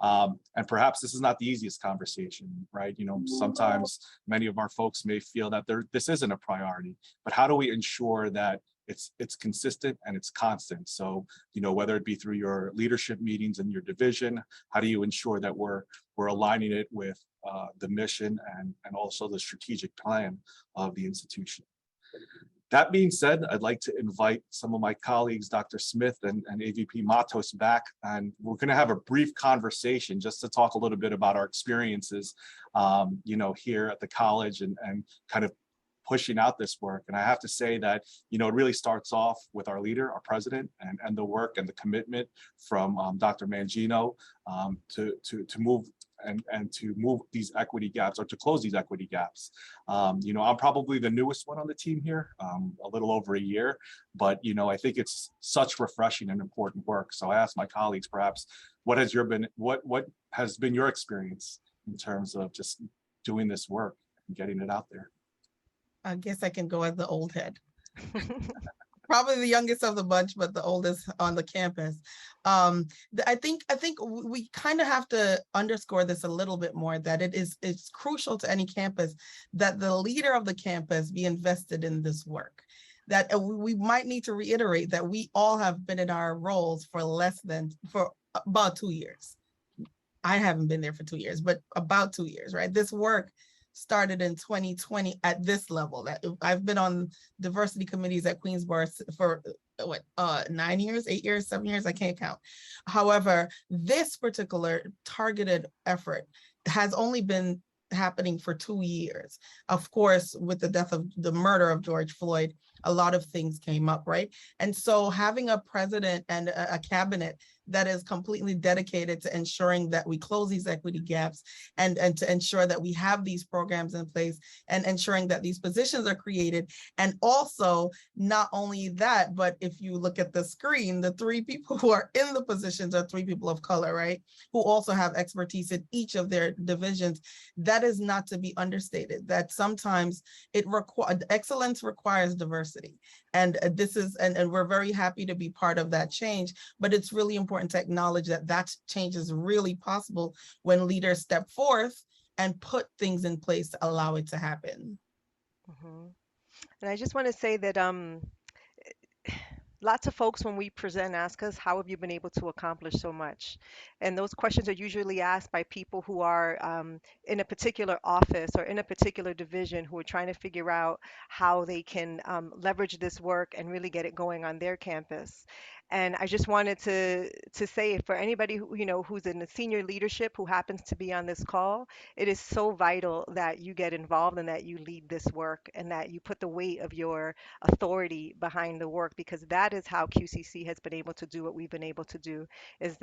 And perhaps this is not the easiest conversation, right? Sometimes many of our folks may feel that this isn't a priority, but how do we ensure that it's consistent and it's constant? So, whether it be through your leadership meetings in your division, how do you ensure that we're aligning it with the mission and also the strategic plan of the institution? That being said, I'd like to invite some of my colleagues, Dr. Smith and AVP Matos, back, and we're going to have a brief conversation just to talk a little bit about our experiences, here at the college and kind of pushing out this work. And I have to say that, it really starts off with our leader, our president, and the work and the commitment from Dr. Mangino to move and to move these equity gaps, or to close these equity gaps. I'm probably the newest one on the team here, a little over a year, but I think it's such refreshing and important work. So I asked my colleagues, perhaps, what has been your experience in terms of just doing this work and getting it out there? I guess I can go as the old head. Probably the youngest of the bunch, but the oldest on the campus. I think we kind of have to underscore this a little bit more, that it's crucial to any campus that the leader of the campus be invested in this work. That we might need to reiterate that we all have been in our roles for about 2 years. I haven't been there for 2 years, but about 2 years, right? This work started in 2020 at this level. That I've been on diversity committees at Queensborough for 9 years, 8 years, 7 years, I can't count. However, this particular targeted effort has only been happening for 2 years. Of course, with the murder of George Floyd, a lot of things came up, right? And so having a president and a cabinet that is completely dedicated to ensuring that we close these equity gaps and to ensure that we have these programs in place and ensuring that these positions are created. And also, not only that, but if you look at the screen, the 3 people who are in the positions are 3 people of color, right? Who also have expertise in each of their divisions. That is not to be understated, that sometimes excellence requires diversity. And and we're very happy to be part of that change, but it's really important to acknowledge that change is really possible when leaders step forth and put things in place to allow it to happen. Mhm. And I just want to say that lots of folks, when we present, ask us, how have you been able to accomplish so much? And those questions are usually asked by people who are in a particular office or in a particular division, who are trying to figure out how they can leverage this work and really get it going on their campus. And I just wanted to say, for anybody who's in the senior leadership who happens to be on this call, it is so vital that you get involved and that you lead this work and that you put the weight of your authority behind the work, because that is how QCC has been able to do what we've been able to do, is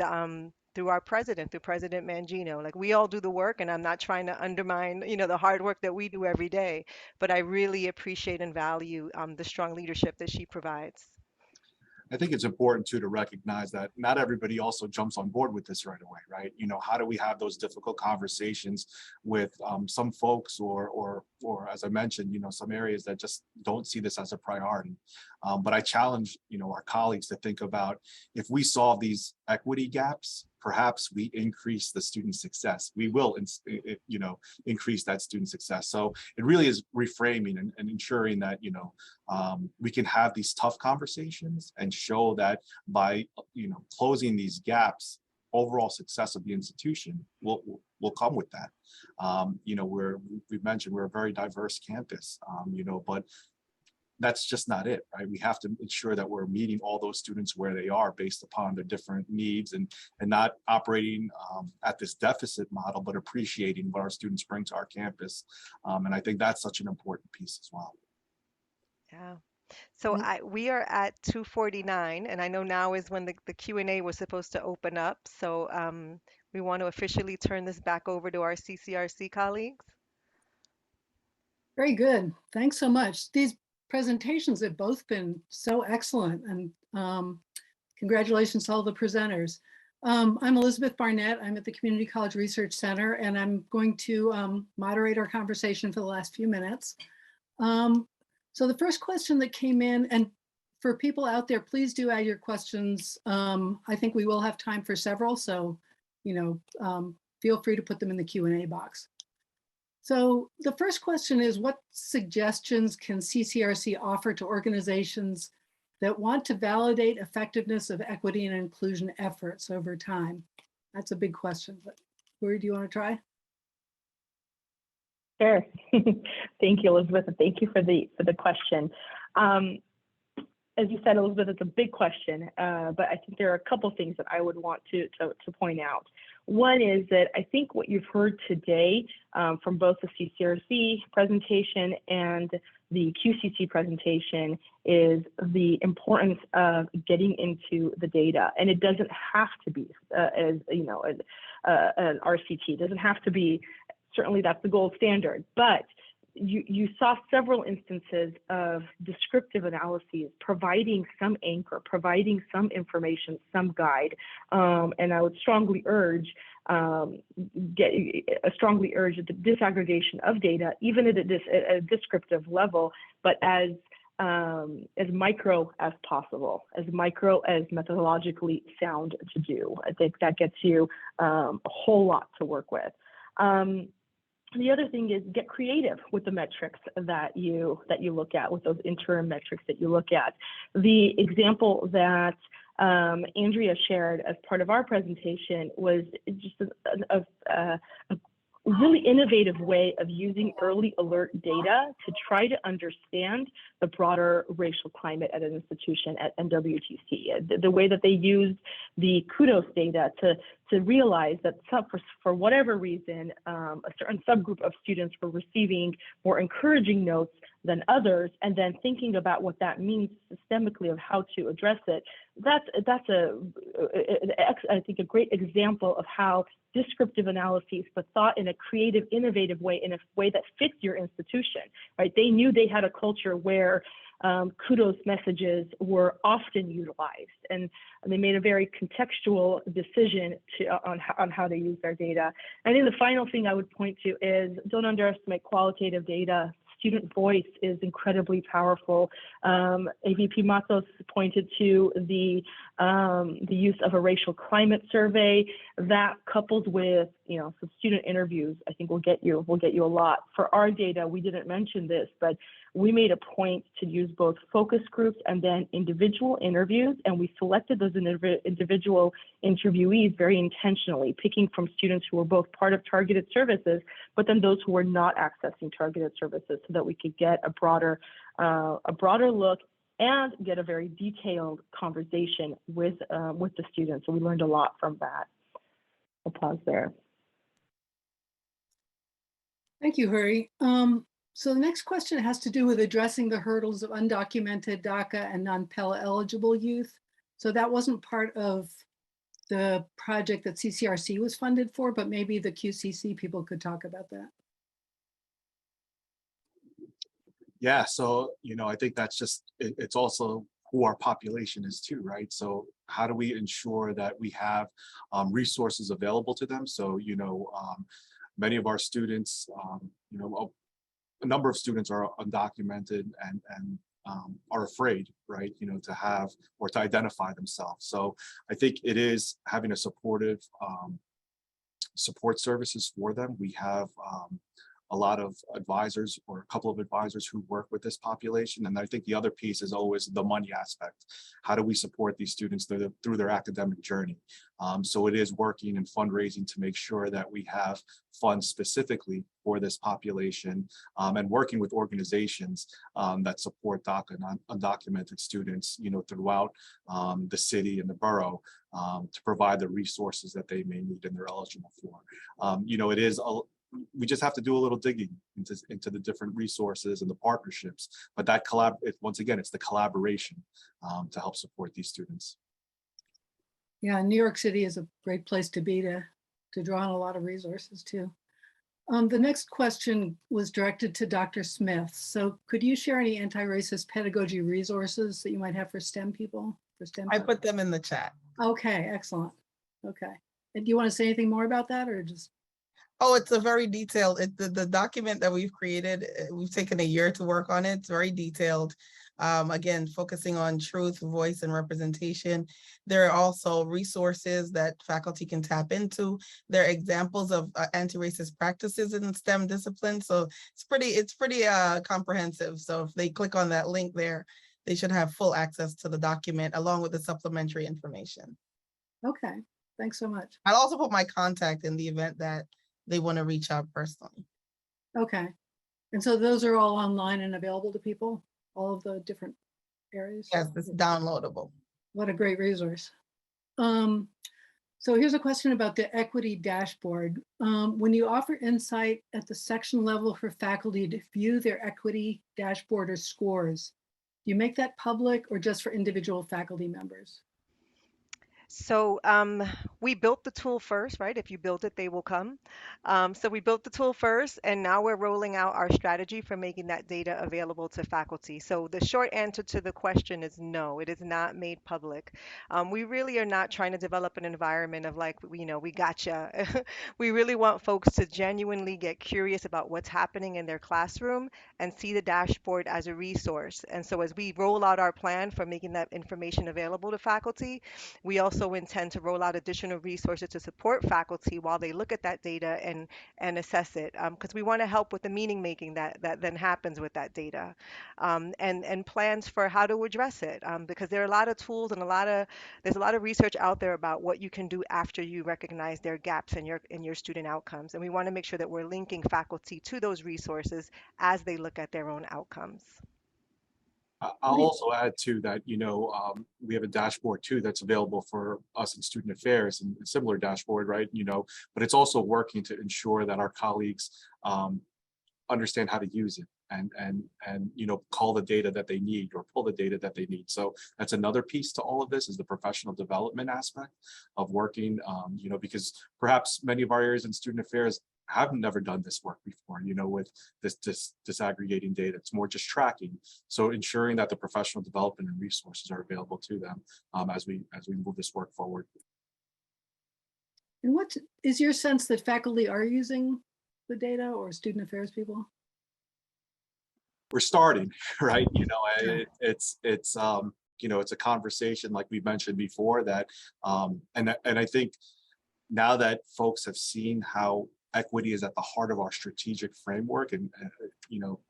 through our president, through President Mangino. Like, we all do the work, and I'm not trying to undermine, the hard work that we do every day, but I really appreciate and value the strong leadership that she provides. I think it's important too to recognize that not everybody also jumps on board with this right away, right? How do we have those difficult conversations with some folks or as I mentioned, some areas that just don't see this as a priority. But I challenge, our colleagues to think about, if we solve these equity gaps, perhaps we increase the student success. We will, increase that student success. So it really is reframing and ensuring that, we can have these tough conversations and show that by, closing these gaps, overall success of the institution will come with that. We've mentioned we're a very diverse campus, but that's just not it, right? We have to ensure that we're meeting all those students where they are based upon their different needs and not operating at this deficit model, but appreciating what our students bring to our campus. And I think that's such an important piece as well. Yeah. So we are at 2:49, and I know now is when the Q&A was supposed to open up. So we want to officially turn this back over to our CCRC colleagues. Very good. Thanks so much. These presentations have both been so excellent, and congratulations to all the presenters. I'm Elizabeth Barnett. I'm at the Community College Research Center, and I'm going to moderate our conversation for the last few minutes. So the first question that came in, and for people out there, please do add your questions. I think we will have time for several, so feel free to put them in the Q&A box. So the first question is, what suggestions can CCRC offer to organizations that want to validate effectiveness of equity and inclusion efforts over time? That's a big question, but Corey, do you want to try? Sure. Thank you, Elizabeth, and thank you for the question. As you said, Elizabeth, it's a big question, but I think there are a couple things that I would want to point out. One is that I think what you've heard today from both the CCRC presentation and the QCC presentation is the importance of getting into the data. And it doesn't have to be, as you know, an RCT. It doesn't have to be, certainly that's the gold standard, but you saw several instances of descriptive analyses providing some anchor, providing some information, some guide, and I would strongly urge the disaggregation of data, even at a descriptive level, but as micro as possible, as micro as methodologically sound to do. I think that gets you a whole lot to work with. The other thing is get creative with the metrics that you look at, with those interim metrics that you look at. The example that Andrea shared as part of our presentation was just a really innovative way of using early alert data to try to understand the broader racial climate at an institution at NWTC. The way that they used the kudos data to realize that for whatever reason, a certain subgroup of students were receiving more encouraging notes than others, and then thinking about what that means systemically of how to address it. That's I think a great example of how descriptive analyses, but thought in a creative, innovative way, in a way that fits your institution, right? They knew they had a culture where kudos messages were often utilized, and they made a very contextual decision on how to use their data. I think the final thing I would point to is don't underestimate qualitative data. Student voice is incredibly powerful. AVP Matos pointed to the use of a racial climate survey that, coupled with some student interviews, I think will get you a lot. For our data, we didn't mention this, but we made a point to use both focus groups and then individual interviews, and we selected those individual interviewees very intentionally, picking from students who were both part of targeted services, but then those who were not accessing targeted services, so that we could get a broader look and get a very detailed conversation with the students. So we learned a lot from that. I'll pause there. Thank you, Huri. So the next question has to do with addressing the hurdles of undocumented DACA and non-Pella eligible youth. So that wasn't part of the project that CCRC was funded for, but maybe the QCC people could talk about that. Yeah, so, I think that's just, it's also who our population is too, right? So how do we ensure that we have resources available to them? So, many of our students, a number of students are undocumented and are afraid, right, to have or to identify themselves. So I think it is having a supportive support services for them. We have a lot of advisors, or a couple of advisors, who work with this population. And I think the other piece is always the money aspect. How do we support these students through their academic journey? So it is working and fundraising to make sure that we have funds specifically for this population, and working with organizations that support DACA and undocumented students, throughout the city and the borough, to provide the resources that they may need and they're eligible for. It is we just have to do a little digging into the different resources and the partnerships, but that once again, it's the collaboration to help support these students. Yeah, New York City is a great place to be to draw on a lot of resources too. The next question was directed to Dr. Smith. So could you share any anti-racist pedagogy resources that you might have for STEM people? I put them in the chat. Okay, excellent. Okay. And do you want to say anything more about that, or just? Oh, it's a very detailed, the document that we've created, we've taken a year to work on it. It's very detailed. Again, focusing on truth, voice, and representation. There are also resources that faculty can tap into. There are examples of anti-racist practices in STEM disciplines. So it's pretty comprehensive. So if they click on that link there, they should have full access to the document along with the supplementary information. Okay, thanks so much. I'll also put my contact in the event that they want to reach out personally. Okay. And so those are all online and available to people, all of the different areas? Yes, it's downloadable. What a great resource. So here's a question about the equity dashboard. When you offer insight at the section level for faculty to view their equity dashboard or scores, do you make that public or just for individual faculty members? So we built the tool first, right? If you build it, they will come. So we built the tool first, and now we're rolling out our strategy for making that data available to faculty. So the short answer to the question is no, it is not made public. We really are not trying to develop an environment of like, you know, we gotcha. We really want folks to genuinely get curious about what's happening in their classroom and see the dashboard as a resource. And so as we roll out our plan for making that information available to faculty, we also intend to roll out additional resources to support faculty while they look at that data and assess it, because we want to help with the meaning making that then happens with that data, and plans for how to address it, because there are a lot of tools and there's a lot of research out there about what you can do after you recognize their gaps in your student outcomes, and we want to make sure that we're linking faculty to those resources as they look at their own outcomes. I'll also add to that, we have a dashboard too that's available for us in student affairs, and a similar dashboard, right? But it's also working to ensure that our colleagues understand how to use it and call the data that they need or pull the data that they need. So that's another piece to all of this, is the professional development aspect of working, because perhaps many of our areas in student affairs have never done this work before, with this disaggregating data. It's more just tracking. So ensuring that the professional development and resources are available to them as we move this work forward. And what is your sense that faculty are using the data, or student affairs people? We're starting, right? It's a conversation like we mentioned before that, and I think now that folks have seen how equity is at the heart of our strategic framework, and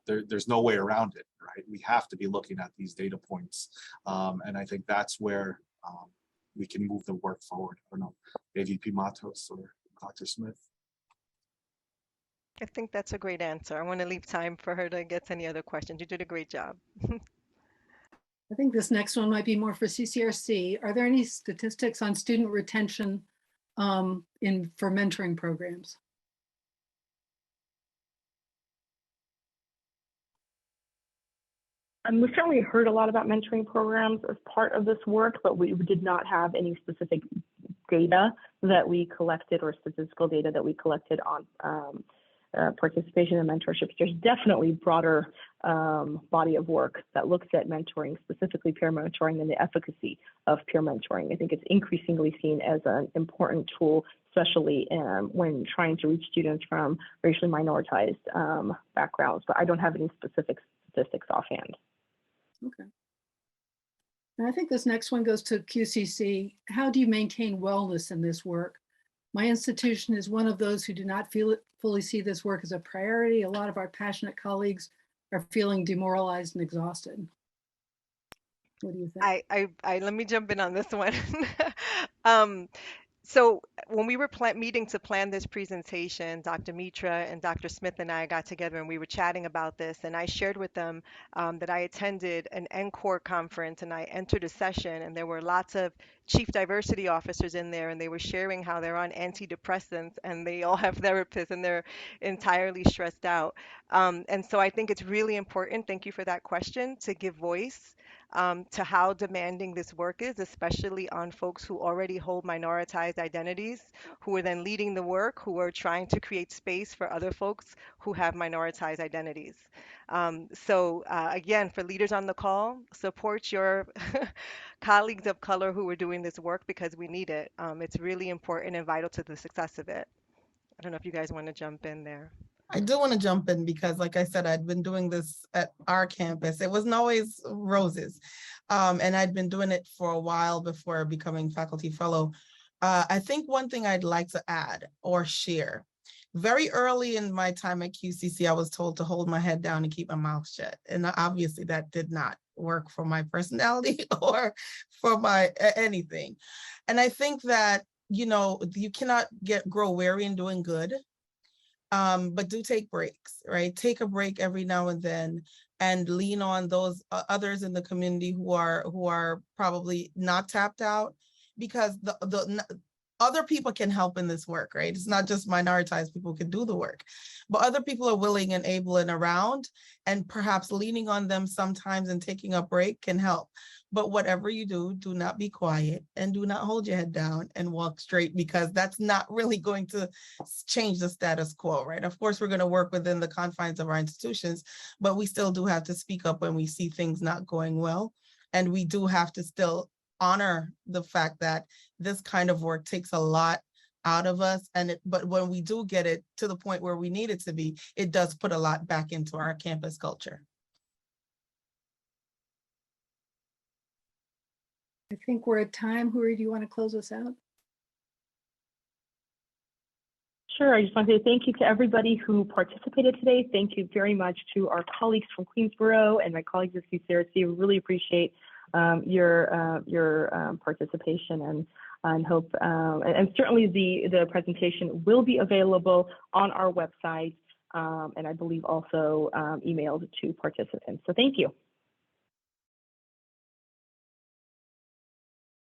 there's no way around it, right? We have to be looking at these data points, and I think that's where we can move the work forward. I don't know, AVP Matos or Dr. Smith. I think that's a great answer. I want to leave time for her to get to any other questions. You did a great job. I think this next one might be more for CCRC. Are there any statistics on student retention for mentoring programs? We certainly heard a lot about mentoring programs as part of this work, but we did not have any specific data that we collected or statistical data that we collected on participation in mentorships. There's definitely broader body of work that looks at mentoring, specifically peer mentoring, and the efficacy of peer mentoring. I think it's increasingly seen as an important tool, especially when trying to reach students from racially minoritized backgrounds, but I don't have any specific statistics offhand. Okay. And I think this next one goes to QCC. How do you maintain wellness in this work? My institution is one of those who do not fully see this work as a priority. A lot of our passionate colleagues are feeling demoralized and exhausted. What do you think? I let me jump in on this one. So when we were meeting to plan this presentation, Dr. Mitra and Dr. Smith and I got together and we were chatting about this, and I shared with them that I attended an NCORE conference and I entered a session, and there were lots of chief diversity officers in there, and they were sharing how they're on antidepressants and they all have therapists and they're entirely stressed out. And so I think it's really important, thank you for that question, to give voice to how demanding this work is, especially on folks who already hold minoritized identities, who are then leading the work, who are trying to create space for other folks who have minoritized identities. Again, for leaders on the call, support your colleagues of color who are doing this work, because we need it. It's really important and vital to the success of it. I don't know if you guys want to jump in there. I do want to jump in because, like I said, I'd been doing this at our campus. It wasn't always roses. And I'd been doing it for a while before becoming faculty fellow. I think one thing I'd like to add or share, very early in my time at QCC, I was told to hold my head down and keep my mouth shut. And obviously that did not work for my personality or for my anything. And I think that, you cannot grow weary in doing good. but do take breaks, right? Take a break every now and then and lean on those others in the community who are probably not tapped out, because the other people can help in this work, right? It's not just minoritized people who can do the work, but other people are willing and able and around, and perhaps leaning on them sometimes and taking a break can help. But whatever you do, do not be quiet and do not hold your head down and walk straight, because that's not really going to change the status quo, right? Of course, we're going to work within the confines of our institutions, but we still do have to speak up when we see things not going well. And we do have to still honor the fact that this kind of work takes a lot out of us, but when we do get it to the point where we need it to be, it does put a lot back into our campus culture. I think we're at time. Huri, do you want to close us out? Sure, I just want to say thank you to everybody who participated today. Thank you very much to our colleagues from Queensborough and my colleagues at CCRC. We really appreciate your participation, and hope, and certainly the presentation will be available on our website, and I believe also emailed to participants. So thank you.